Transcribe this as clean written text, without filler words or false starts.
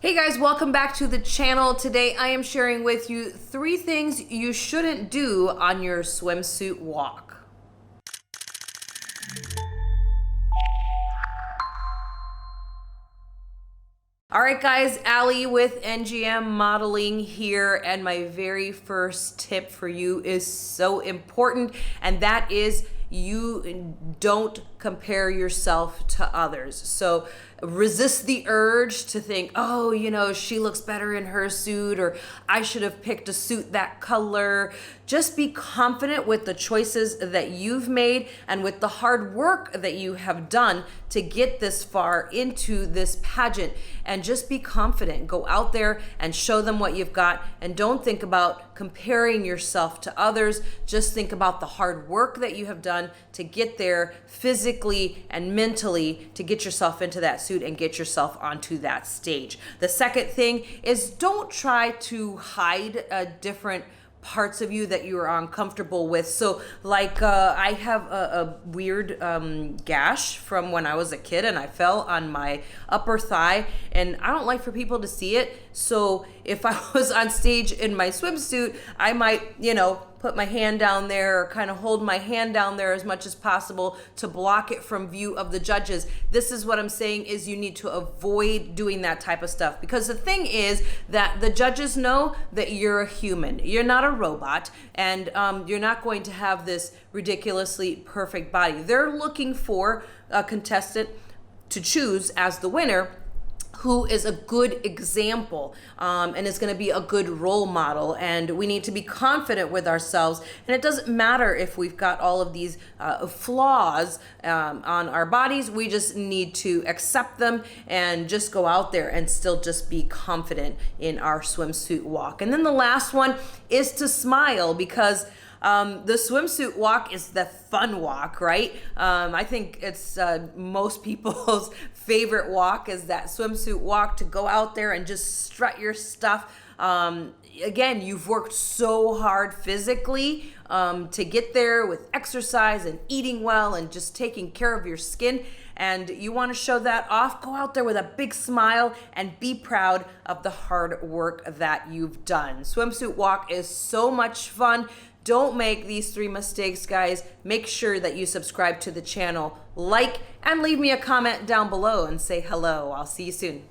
Hey guys, welcome back to the channel. Today I am sharing with you 3 things you shouldn't do on your swimsuit walk. All right guys, Allie with NGM Modeling here, and my very first tip for you is so important, and that is you don't compare yourself to others. So resist the urge to think, oh, you know, she looks better in her suit, or I should have picked a suit that color. Just be confident with the choices that you've made and with the hard work that you have done to get this far into this pageant, and just be confident. Go out there and show them what you've got, and don't think about comparing yourself to others. Just think about the hard work that you have done to get there physically and mentally, to get yourself into that suit and get yourself onto that stage. The second thing is, don't try to hide different parts of you that you are uncomfortable with. So like I have a weird gash from when I was a kid, and I fell on my upper thigh, and I don't like for people to see it. So if I was on stage in my swimsuit, I might, you know, put my hand down there, or kind of hold my hand down there as much as possible to block it from view of the judges. This is what I'm saying, is you need to avoid doing that type of stuff, because the thing is that the judges know that you're a human. You're not a robot, and you're not going to have this ridiculously perfect body. They're looking for a contestant to choose as the winner who is a good example and is going to be a good role model. And we need to be confident with ourselves, and it doesn't matter if we've got all of these flaws on our bodies. We just need to accept them and just go out there and still just be confident in our swimsuit walk. And then the last one is to smile, because the swimsuit walk is the fun walk, right? I think it's most people's favorite walk is that swimsuit walk, to go out there and just strut your stuff. Again, you've worked so hard physically to get there with exercise and eating well and just taking care of your skin, and you want to show that off. Go out there with a big smile and be proud of the hard work that you've done. Swimsuit walk is so much fun. Don't make these 3 mistakes, guys. Make sure that you subscribe to the channel, like, and leave me a comment down below and say hello. I'll see you soon.